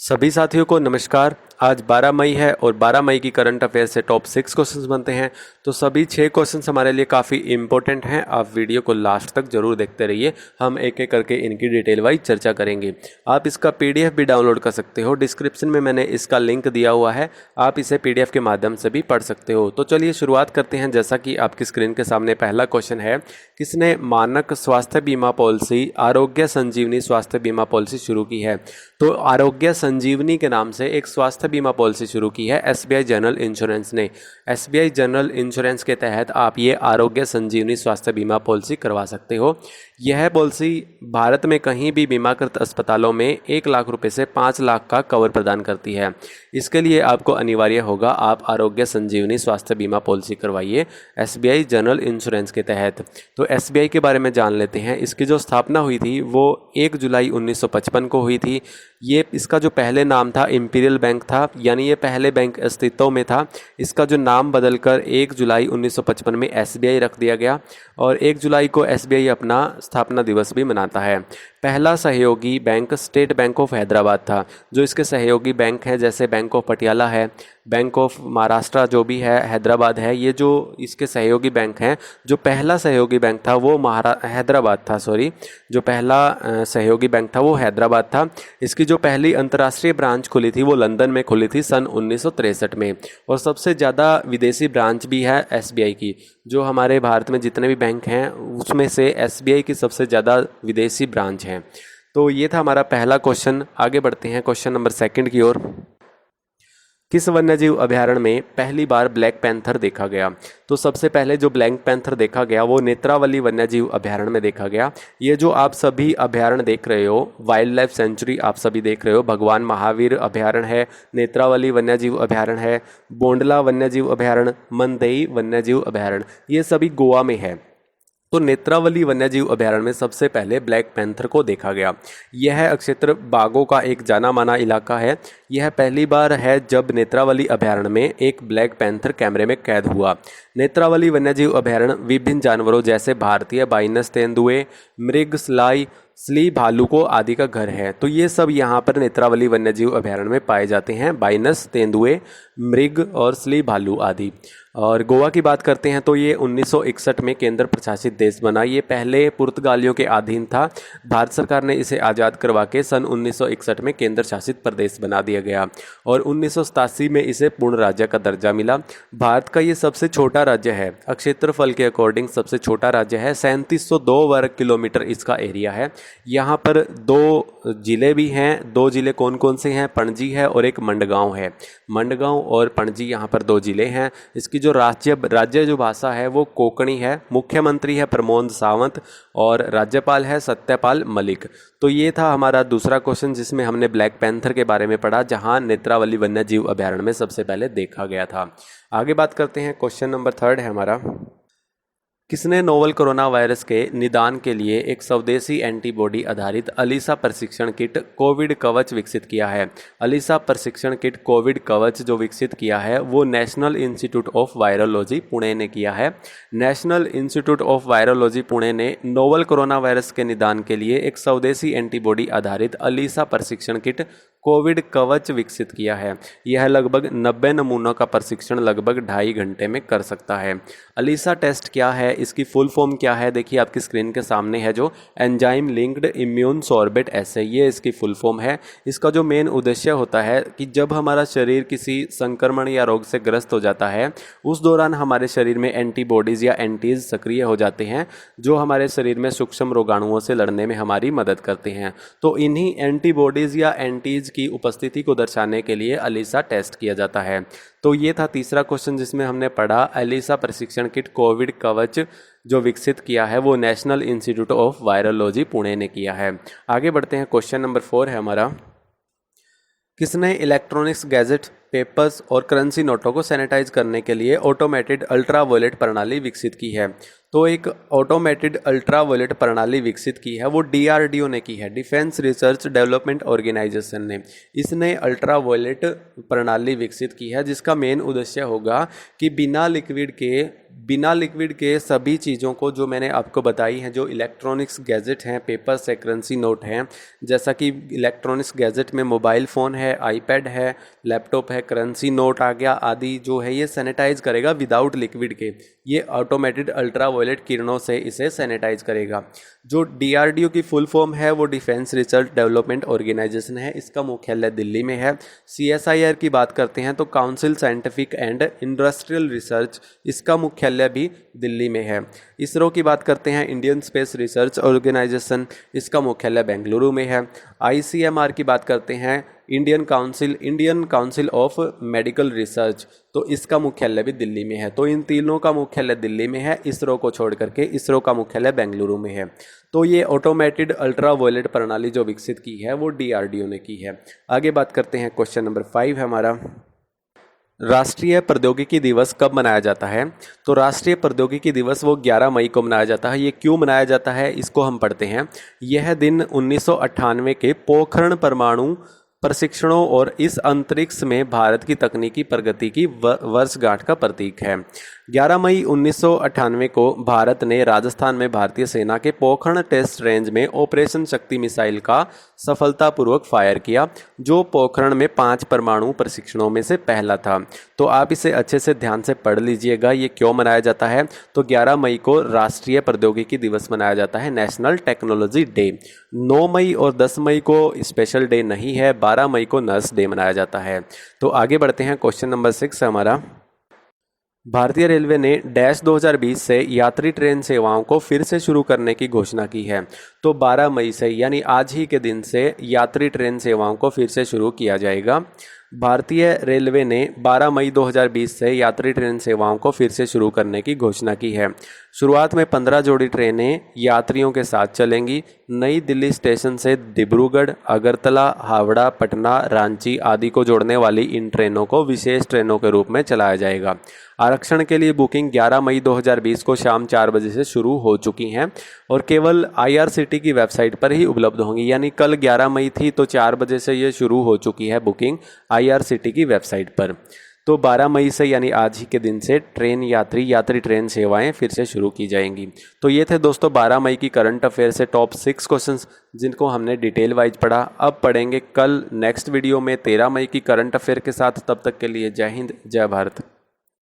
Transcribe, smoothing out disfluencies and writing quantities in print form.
सभी साथियों को नमस्कार। आज 12 मई है और 12 मई की करंट अफेयर से टॉप 6 क्वेश्चंस बनते हैं। तो सभी 6 क्वेश्चंस हमारे लिए काफ़ी इंपॉर्टेंट हैं। आप वीडियो को लास्ट तक जरूर देखते रहिए। हम एक एक करके इनकी डिटेल वाइज चर्चा करेंगे। आप इसका पीडीएफ भी डाउनलोड कर सकते हो। डिस्क्रिप्शन में मैंने इसका लिंक दिया हुआ है, आप इसे पीडीएफ के माध्यम से भी पढ़ सकते हो। तो चलिए शुरुआत करते हैं। जैसा कि आपकी स्क्रीन के सामने पहला क्वेश्चन है, किसने मानक स्वास्थ्य बीमा पॉलिसी आरोग्य संजीवनी स्वास्थ्य बीमा पॉलिसी शुरू की है? तो आरोग्य संजीवनी के नाम से एक स्वास्थ्य बीमा पॉलिसी शुरू की है एसबीआई जनरल इंश्योरेंस ने। एसबीआई जनरल इंश्योरेंस के तहत आप ये आरोग्य संजीवनी स्वास्थ्य बीमा पॉलिसी करवा सकते हो। यह पॉलिसी भारत में कहीं भी बीमाकृत अस्पतालों में 1 लाख रुपए से 5 लाख का कवर प्रदान करती है। इसके लिए आपको अनिवार्य होगा आप आरोग्य संजीवनी स्वास्थ्य बीमा पॉलिसी करवाइए एसबीआई जनरल इंश्योरेंस के तहत। तो एसबीआई के बारे में जान लेते हैं। इसकी जो स्थापना हुई थी वो 1 जुलाई 1955 को हुई थी। ये इसका जो पहले नाम था इंपीरियल बैंक था, यानी ये पहले बैंक अस्तित्व में था। इसका जो नाम बदलकर 1 जुलाई 1955 में एसबीआई रख दिया गया और 1 जुलाई को एसबीआई अपना स्थापना दिवस भी मनाता है। पहला सहयोगी bank state bank of Hyderabad था। जो इसके सहयोगी बैंक हैं जैसे बैंक ऑफ पटियाला है, बैंक ऑफ महाराष्ट्र जो भी है, हैदराबाद है, ये जो इसके सहयोगी बैंक हैं। जो पहला सहयोगी बैंक था वो हैदराबाद था, जो पहला सहयोगी बैंक था वो हैदराबाद था। इसकी जो पहली अंतर्राष्ट्रीय ब्रांच खुली थी वो लंदन में खुली थी सन 1963 में। और सबसे ज़्यादा विदेशी ब्रांच भी है एसबीआई की। जो हमारे भारत में जितने भी बैंक हैं उसमें से एसबीआई की सबसे ज़्यादा विदेशी ब्रांच है। तो ये था हमारा पहला क्वेश्चन। आगे बढ़ते हैं क्वेश्चन नंबर 2 की ओर। किस वन्यजीव अभयारण्य में पहली बार ब्लैक पैंथर देखा गया? तो सबसे पहले जो ब्लैक पैंथर देखा गया वो नेत्रावली वन्यजीव अभयारण्य में देखा गया। ये जो आप सभी अभयारण्य देख रहे हो, वाइल्ड लाइफ सेंचुरी आप सभी देख रहे हो, भगवान महावीर अभयारण्य है, नेत्रावली वन्यजीव अभयारण्य है, बोंडला वन्यजीव अभयारण्य, मंदई वन्यजीव अभयारण्य, ये सभी गोवा में है। तो नेत्रावली वन्यजीव अभयारण्य में सबसे पहले ब्लैक पैंथर को देखा गया। यह क्षेत्र बाघों का एक जाना माना इलाका है। यह पहली बार है जब नेत्रावली अभयारण्य में एक ब्लैक पैंथर कैमरे में कैद हुआ। नेत्रावली वन्यजीव अभयारण्य विभिन्न जानवरों जैसे भारतीय बाइनस तेंदुए, मृग, स्ली भालुकों आदि का घर है। तो ये सब यहाँ पर नेत्रावली वन्यजीव अभयारण्य में पाए जाते हैं, बाइनस तेंदुए, मृग और स्ली भालू आदि। और गोवा की बात करते हैं तो ये 1961 में केंद्र प्रशासित देश बना। ये पहले पुर्तगालियों के अधीन था। भारत सरकार ने इसे आज़ाद करवा के सन 1961 में केंद्र शासित प्रदेश बना दिया गया और 1987 में इसे पूर्ण राज्य का दर्जा मिला। भारत का ये सबसे छोटा राज्य है, क्षेत्रफल के अकॉर्डिंग सबसे छोटा राज्य है। 3702 वर्ग किलोमीटर इसका एरिया है। यहाँ पर 2 जिले भी हैं। 2 जिले कौन कौन से हैं? पणजी है और एक मंडगांव है। मंडगांव और पणजी यहाँ पर 2 जिले हैं। इसकी जो राज्य जो भाषा है वो कोंकणी है। मुख्यमंत्री है प्रमोद सावंत और राज्यपाल है सत्यपाल मलिक। तो ये था हमारा दूसरा क्वेश्चन जिसमें हमने ब्लैक पैंथर के बारे में पढ़ा, जहां नेत्रावली वन्यजीव अभयारण्य में सबसे पहले देखा गया था। आगे बात करते हैं। क्वेश्चन नंबर 3 है हमारा, किसने नोवल कोरोना वायरस के निदान के लिए एक स्वदेशी एंटीबॉडी आधारित अलीसा प्रशिक्षण किट कोविड कवच विकसित किया है? अलीसा प्रशिक्षण किट कोविड कवच जो विकसित किया है वो national institute of virology Pune ने किया है। National institute of virology Pune ने नोवल कोरोना वायरस के निदान के लिए एक स्वदेशी एंटीबॉडी आधारित अलीसा प्रशिक्षण किट कोविड कवच विकसित किया है। यह लगभग 90 नमूनों का प्रशिक्षण लगभग 2.5 घंटे में कर सकता है। अलीसा टेस्ट क्या है, इसकी फुल फॉर्म क्या है? देखिए आपकी स्क्रीन के सामने है जो एंजाइम लिंक्ड इम्यून सॉर्बेट एसे, ये इसकी फुल फॉर्म है। इसका जो मेन उद्देश्य होता है कि जब हमारा शरीर किसी संक्रमण या रोग से ग्रस्त हो जाता है उस दौरान हमारे शरीर में एंटीबॉडीज या एंटीज सक्रिय हो जाते हैं जो हमारे शरीर में सूक्ष्म रोगाणुओं से लड़ने में हमारी मदद करते हैं। तो इन्हीं एंटीबॉडीज या एंटीज की उपस्थिति को दर्शाने के लिए अलीसा टेस्ट किया जाता है। तो ये था तीसरा क्वेश्चन जिसमें हमने पढ़ा अलीसा प्रशिक्षण किट कोविड कवच जो विकसित किया है वो national institute of virology Pune ने किया है। आगे बढ़ते हैं। क्वेश्चन नंबर 4 है हमारा, किसने इलेक्ट्रॉनिक्स गैजेट, पेपर्स और करेंसी नोटों को सैनिटाइज करने के लिए ऑटोमेटेड अल्ट्रावायलेट प्रणाली विकसित की है? तो एक ऑटोमेटेड अल्ट्रावायलेट प्रणाली विकसित की है वो डीआरडीओ ने की है, डिफेंस रिसर्च डेवलपमेंट ऑर्गेनाइजेशन ने। इसने अल्ट्रावायलेट प्रणाली विकसित की है जिसका मेन उद्देश्य होगा कि बिना लिक्विड के बिना लिक्विड के सभी चीज़ों को जो मैंने आपको बताई हैं, जो इलेक्ट्रॉनिक्स गैजेट हैं, पेपर्स है, करेंसी नोट हैं, जैसा कि इलेक्ट्रॉनिक्स गैजेट में मोबाइल फ़ोन है, आईपैड है, लैपटॉप है, करेंसी नोट आ गया आदि, जो है ये सैनिटाइज करेगा विदाउट लिक्विड के। ये ऑटोमेटेड अल्ट्रावायलेट किरणों से इसे सैनिटाइज करेगा। जो DRDO की फुल फॉर्म है वो डिफेंस रिसर्च डेवलपमेंट ऑर्गेनाइजेशन है, इसका मुख्यालय दिल्ली में है। CSIR की बात करते हैं तो council scientific and industrial research, इसका मुख्यालय भी दिल्ली में है। इसरो की बात करते हैं, इंडियन स्पेस रिसर्च ऑर्गेनाइजेशन, इसका मुख्यालय बेंगलुरु में है। ICMR की बात करते हैं, Indian council of medical research, तो इसका मुख्यालय भी दिल्ली में है। तो इन तीनों का मुख्यालय दिल्ली में है, इसरो को छोड़ करके। इसरो का मुख्यालय बेंगलुरु में है। तो ये ऑटोमेटेड अल्ट्रावायलेट प्रणाली जो विकसित की है वो DRDO ने की है। आगे बात करते हैं, क्वेश्चन नंबर 5 है हमारा, राष्ट्रीय प्रौद्योगिकी दिवस कब मनाया जाता है? तो राष्ट्रीय प्रौद्योगिकी दिवस वो 11 मई को मनाया जाता है। ये क्यों मनाया जाता है इसको हम पढ़ते हैं। यह दिन 1998 के पोखरण परमाणु प्रशिक्षणों और इस अंतरिक्ष में भारत की तकनीकी प्रगति की वर्षगांठ का प्रतीक है। 11 मई 1998 को भारत ने राजस्थान में भारतीय सेना के पोखरण टेस्ट रेंज में ऑपरेशन शक्ति मिसाइल का सफलतापूर्वक फायर किया, जो पोखरण में 5 परमाणु प्रशिक्षणों में से पहला था। तो आप इसे अच्छे से ध्यान से पढ़ लीजिएगा, ये क्यों मनाया जाता है। तो 11 मई को राष्ट्रीय प्रौद्योगिकी दिवस मनाया जाता है, नेशनल टेक्नोलॉजी डे। 9 मई और 10 मई को स्पेशल डे नहीं है, 12 मई को नर्स डे मनाया जाता है। तो आगे बढ़ते हैं, क्वेश्चन नंबर 6 हमारा, भारतीय रेलवे ने डैश 2020 से यात्री ट्रेन सेवाओं को फिर से शुरू करने की घोषणा की है। तो 12 मई से यानी आज ही के दिन से यात्री ट्रेन सेवाओं को फिर से शुरू किया जाएगा। भारतीय रेलवे ने 12 मई 2020 से यात्री ट्रेन सेवाओं को फिर से शुरू करने की घोषणा की है। शुरुआत में 15 जोड़ी ट्रेनें यात्रियों के साथ चलेंगी। नई दिल्ली स्टेशन से डिब्रूगढ़, अगरतला, हावड़ा, पटना, रांची आदि को जोड़ने वाली इन ट्रेनों को विशेष ट्रेनों के रूप में चलाया जाएगा। आरक्षण के लिए बुकिंग 11 मई 2020 को शाम 4 बजे से शुरू हो चुकी हैं और केवल IRCT की वेबसाइट पर ही उपलब्ध होंगी। यानी कल 11 मई थी तो 4 बजे से ये शुरू हो चुकी है बुकिंग IRCT की वेबसाइट पर। तो 12 मई से यानी आज ही के दिन से ट्रेन यात्री ट्रेन सेवाएं फिर से शुरू की जाएंगी। तो ये थे दोस्तों 12 मई की करंट अफेयर से टॉप 6 क्वेश्चंस, जिनको हमने डिटेल वाइज पढ़ा। अब पढ़ेंगे कल नेक्स्ट वीडियो में 13 मई की करंट अफेयर के साथ। तब तक के लिए जय हिंद, जय भारत।